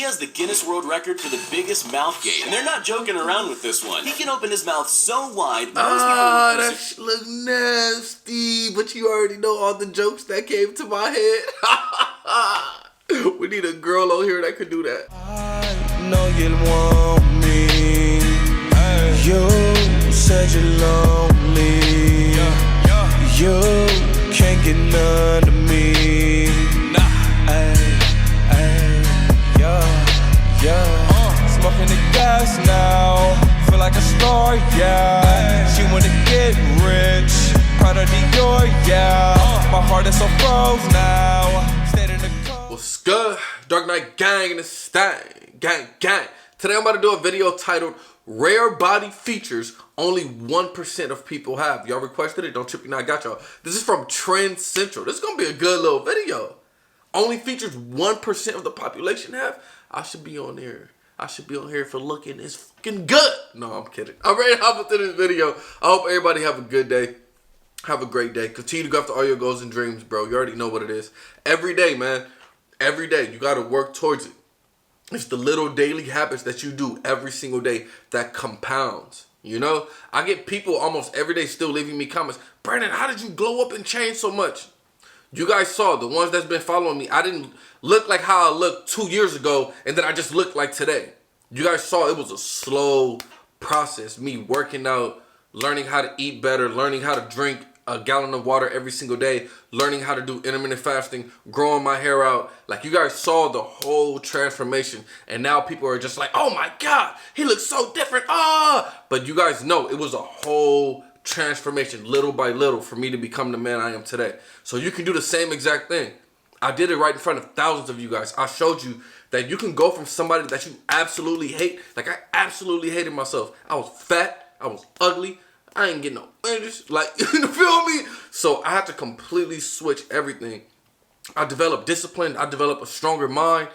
He has the Guinness World Record for the biggest mouth gape, and they're not joking around with this one. He can open his mouth so wide, that shit look nasty, but you already know all the jokes that came to my head. We need a girl on here that could do that. I know you want me. You said you're lonely. You can't get none of me. Smoking the gas now, feel like a star, yeah. She wanna get rich, proud of Dior, yeah. My heart is so froze now. Stayed in the cold. What's good? Dark Knight Gang in the thing. Gang. Today I'm about to do a video titled Rare Body Features Only 1% of People Have. Y'all requested it, don't trip, you know I got y'all. This is from Trend Central. This is gonna be a good little video. Only features 1% of the population have? I should be on there. I should be on here for looking as fucking good. No, I'm kidding. I'm ready to hop into this video. I hope everybody have a good day. Have a great day. Continue to go after all your goals and dreams, bro. You already know what it is. Every day, man. Every day. You got to work towards it. It's the little daily habits that you do every single day that compounds. You know? I get people almost every day still leaving me comments. Brandon, how did you glow up and change so much? You guys saw, the ones that's been following me, I didn't look like how I looked 2 years ago, and then I just looked like today. You guys saw it was a slow process. Me working out, learning how to eat better, learning how to drink a gallon of water every single day, learning how to do intermittent fasting, growing my hair out. Like, you guys saw the whole transformation, and now people are just like, oh my God, he looks so different. But you guys know it was a whole transformation, little by little, for me to become the man I am today. So you can do the same exact thing. I did it right in front of thousands of you guys. I showed you that you can go from somebody that you absolutely hate. Like, I absolutely hated myself. I was fat. I was ugly. I ain't getting no edges. Like, you feel me? So I had to completely switch everything. I developed discipline. I developed a stronger mind.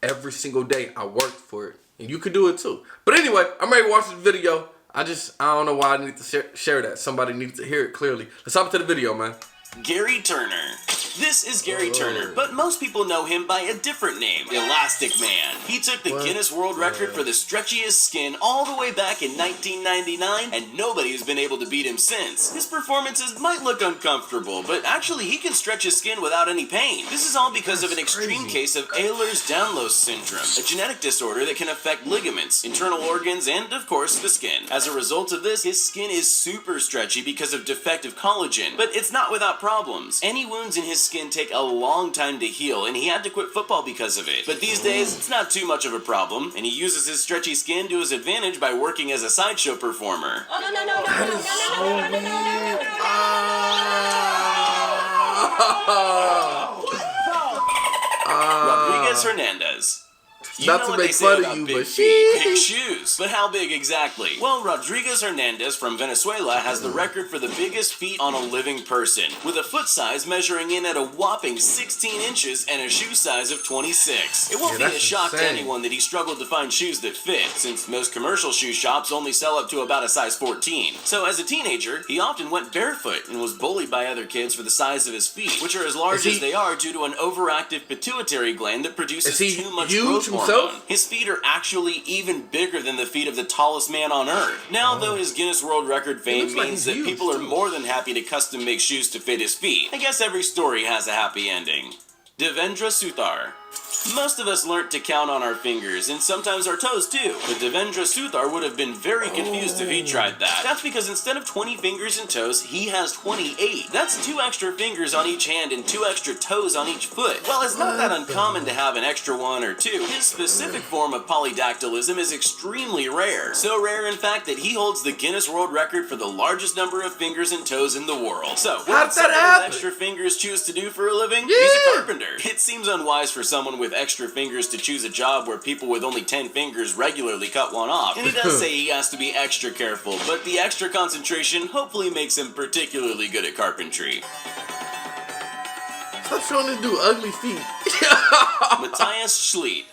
Every single day, I worked for it. And you could do it too. But anyway, I'm ready to watch this video. I don't know why I need to share that. Somebody needs to hear it clearly. Let's hop into the video, man. Gary Turner. This is Gary Turner, but most people know him by a different name, Elastic Man. He took the Guinness World Record for the stretchiest skin all the way back in 1999, and nobody has been able to beat him since. His performances might look uncomfortable, but actually he can stretch his skin without any pain. This is all because of an extreme case of Ehlers-Danlos syndrome, a genetic disorder that can affect ligaments, internal organs, and of course the skin. As a result of this, his skin is super stretchy because of defective collagen, but it's not without problems. Any wounds in his skin take a long time to heal, and he had to quit football because of it. But these days, it's not too much of a problem, and he uses his stretchy skin to his advantage by working as a sideshow performer. Rodriguez Hernandez. Not to make fun of you, but big shoes. But how big exactly? Well, Rodriguez Hernandez from Venezuela has the record for the biggest feet on a living person, with a foot size measuring in at a whopping 16 inches and a shoe size of 26. It won't be a shock to anyone that he struggled to find shoes that fit, since most commercial shoe shops only sell up to about a size 14. So as a teenager, he often went barefoot and was bullied by other kids for the size of his feet, which are as large as they are due to an overactive pituitary gland that produces too much growth hormone. His feet are actually even bigger than the feet of the tallest man on earth. Now, though his Guinness World Record fame means that people are more than happy to custom make shoes to fit his feet, I guess every story has a happy ending. Devendra Suthar. Most of us learnt to count on our fingers, and sometimes our toes too, but Devendra Suthar would have been very confused if he tried that. That's because instead of 20 fingers and toes, he has 28. That's 2 extra fingers on each hand and 2 extra toes on each foot. While it's not that uncommon to have an extra 1 or 2, his specific form of polydactylism is extremely rare. So rare, in fact, that he holds the Guinness World Record for the largest number of fingers and toes in the world. So, what did someone with extra fingers choose to do for a living? He's a carpenter. It seems unwise for someone with extra fingers to choose a job where people with only 10 fingers regularly cut one off. And he does say he has to be extra careful, but the extra concentration hopefully makes him particularly good at carpentry. Stop showing this dude ugly feet. Matthias Schleet.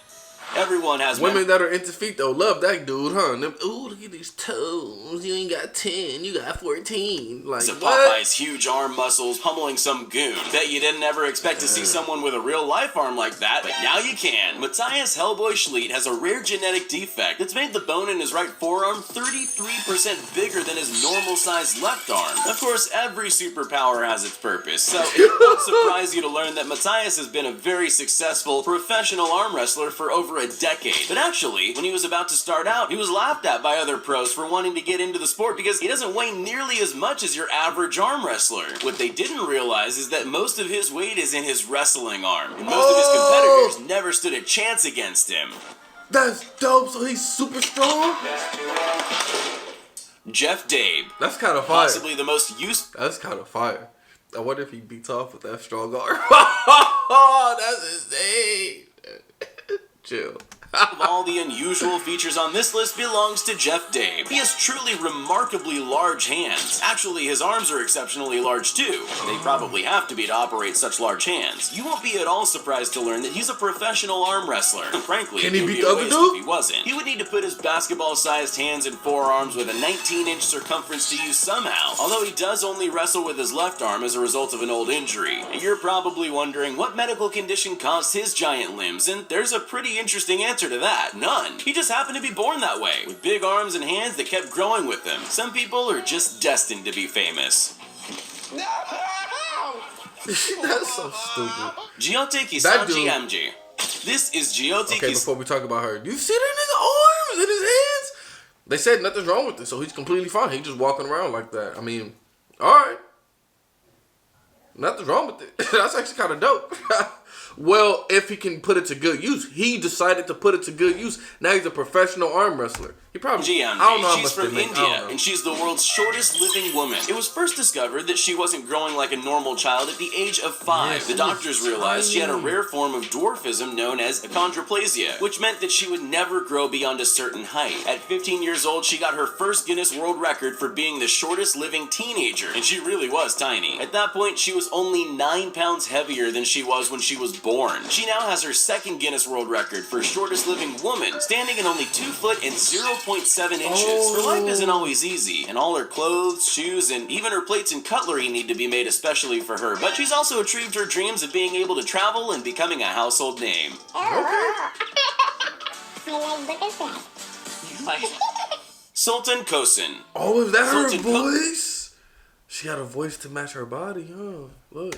Everyone has Women that are into feet though love that dude, huh? Them, ooh, look at these toes. You ain't got 10, you got 14. Like So what? Popeye's huge arm muscles pummeling some goon. Bet you didn't ever expect to see someone with a real life arm like that, but now you can. Matthias Hellboy Schlitt has a rare genetic defect that's made the bone in his right forearm 33% bigger than his normal-sized left arm. Of course, every superpower has its purpose, so it won't surprise you to learn that Matthias has been a very successful professional arm wrestler for over a decade. But actually, when he was about to start out, he was laughed at by other pros for wanting to get into the sport because he doesn't weigh nearly as much as your average arm wrestler. What they didn't realize is that most of his weight is in his wrestling arm, and most of his competitors never stood a chance against him. That's dope. So he's super strong. Jeff Dabe. That's kind of fire. Possibly the most useful. That's kind of fire. I wonder if he beats off with that strong arm. That's insane. Chill. Of all the unusual features on this list belongs to Jeff Dabe. He has truly remarkably large hands. Actually, his arms are exceptionally large too. They probably have to be to operate such large hands. You won't be at all surprised to learn that he's a professional arm wrestler. Frankly, Can he it would beat be the a other waste dude? if he wasn't. He would need to put his basketball-sized hands and forearms with a 19-inch circumference to use somehow. Although he does only wrestle with his left arm as a result of an old injury. You're probably wondering what medical condition caused his giant limbs, and there's a pretty interesting answer to that. None. He just happened to be born that way, with big arms and hands that kept growing with him. Some people are just destined to be famous. That's so stupid. Gyote That dude- Kisanji MG. This is Gyote Okay, before we talk about her, you see that nigga arms and his hands? They said nothing's wrong with it, so he's completely fine. He's just walking around like that. I mean, all right. Nothing's wrong with it. That's actually kind of dope. Well, if he can put it to good use. He decided to put it to good use. Now he's a professional arm wrestler. He probably, GMG. I don't know how She's much from they make. I India, don't know. and she's the world's shortest living woman. It was first discovered that she wasn't growing like a normal child at the age of 5. Yes, The she doctors was realized she had a tiny. rare form of dwarfism known as achondroplasia, which meant that she would never grow beyond a certain height. At 15 years old, she got her first Guinness World Record for being the shortest living teenager, and she really was tiny. At that point, she was only 9 pounds heavier than she was when she was born. She now has her second Guinness World Record for shortest living woman, standing at only 2 foot and 0.7 inches. Her life isn't always easy, and all her clothes, shoes, and even her plates and cutlery need to be made especially for her, but she's also achieved her dreams of being able to travel and becoming a household name. Sultan Kosin. Oh, is that her Sultan Co- voice? She got a voice to match her body, huh? Look.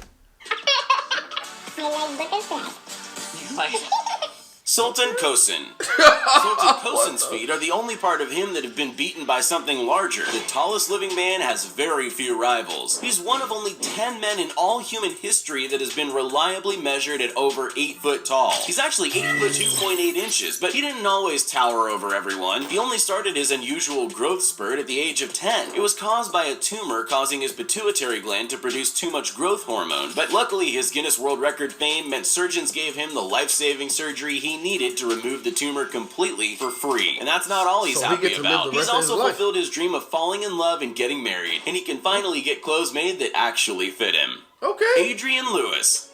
Sultan Kosin. Sultan Kosin's feet are the only part of him that have been beaten by something larger. The tallest living man has very few rivals. He's one of only 10 men in all human history that has been reliably measured at over 8 foot tall. He's actually 8 foot 2.8 inches, but he didn't always tower over everyone. He only started his unusual growth spurt at the age of 10. It was caused by a tumor causing his pituitary gland to produce too much growth hormone, but luckily his Guinness World Record fame meant surgeons gave him the life-saving surgery he needed to remove the tumor completely for free. And that's not all he's So he happy gets to live about. the He's rest of his also life. fulfilled his dream of falling in love and getting married, and he can finally get clothes made that actually fit him. Okay. Adrian Lewis.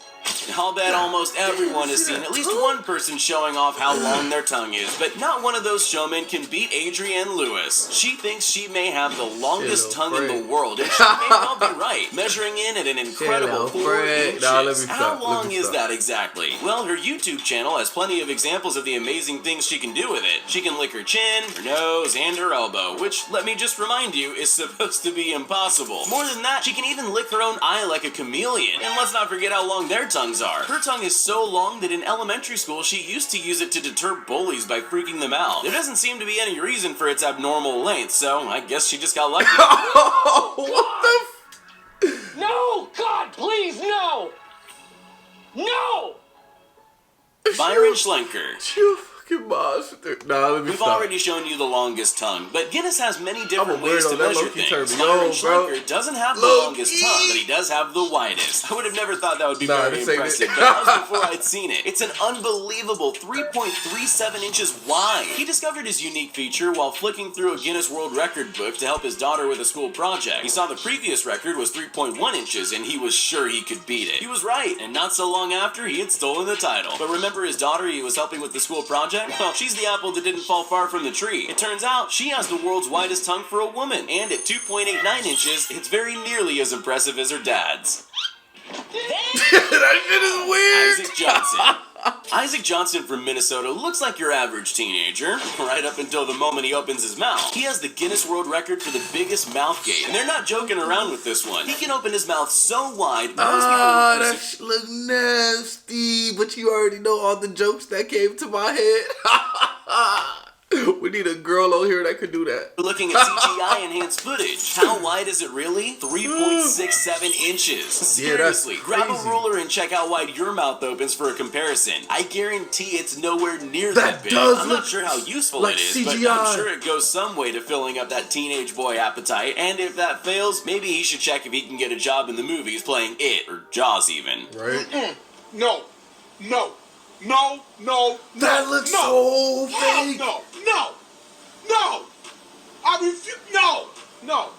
I'll bet almost everyone has seen at least one person showing off how long their tongue is, but not one of those showmen can beat Adrienne Lewis. She thinks she may have the longest Hello, tongue in Fred. the world, and she may well be right, measuring in at an incredible Hello, 4 Fred. inches. Nah, let me How stop, let long me is stop. that exactly? Well, her YouTube channel has plenty of examples of the amazing things she can do with it. She can lick her chin, her nose, and her elbow, which, let me just remind you, is supposed to be impossible. More than that, she can even lick her own eye like a chameleon. And let's not forget how long their tongues are. Her tongue is so long that in elementary school she used to use it to deter bullies by freaking them out. There doesn't seem to be any reason for its abnormal length, so I guess she just got lucky. What the No! God, please, no! No! Byron Schlenker. You fucking monster. Nah, let me We've stop. already shown you the longest tongue, but Guinness has many different I'm a ways weirdo. to That measure low-key things. turned me Byron on, bro. Schlenker doesn't have the Low-key. longest tongue, but he does have the widest. I would have never thought that would be Nah, very this ain't impressive, it. but that was before I'd seen it. It's an unbelievable 3.37 inches wide. He discovered his unique feature while flicking through a Guinness World Record book to help his daughter with a school project. He saw the previous record was 3.1 inches, and he was sure he could beat it. He was right, and not so long after, he had stolen the title. But remember his daughter he was helping with the school project? project? Well, she's the apple that didn't fall far from the tree. It turns out she has the world's widest tongue for a woman, and at 2.89 inches, it's very nearly as impressive as her dad's. That shit is weird. Isaac Johnson. Isaac Johnson from Minnesota looks like your average teenager, right up until the moment he opens his mouth. He has the Guinness World Record for the biggest mouth gape, and they're not joking around with this one. He can open his mouth so wide, most That people shit look nasty, but you already know all the jokes that came to my head. We need a girl on here that could do that. looking at CGI enhanced footage. How wide is it really? 3.67 inches. Seriously, grab a crazy. ruler and check how wide your mouth opens for a comparison. I guarantee it's nowhere near that big. does I'm look not sure how useful like it is, but CGI. I'm sure it goes some way to filling up that teenage boy appetite. And if that fails, maybe he should check if he can get a job in the movies playing It or Jaws even. Right? No. That looks so fake. No. I refuse. No.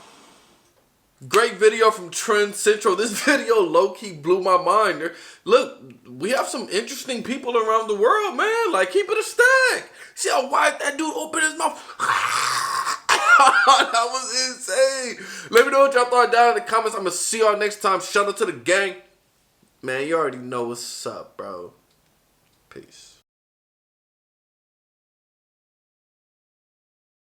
Great video from Trend Central. This video low-key blew my mind. Look, we have some interesting people around the world, man. Like, keep it a stack. See how wide that dude opened his mouth? That was insane. Let me know what y'all thought down in the comments. I'm going to see y'all next time. Shout out to the gang. Man, you already know what's up, bro. Peace.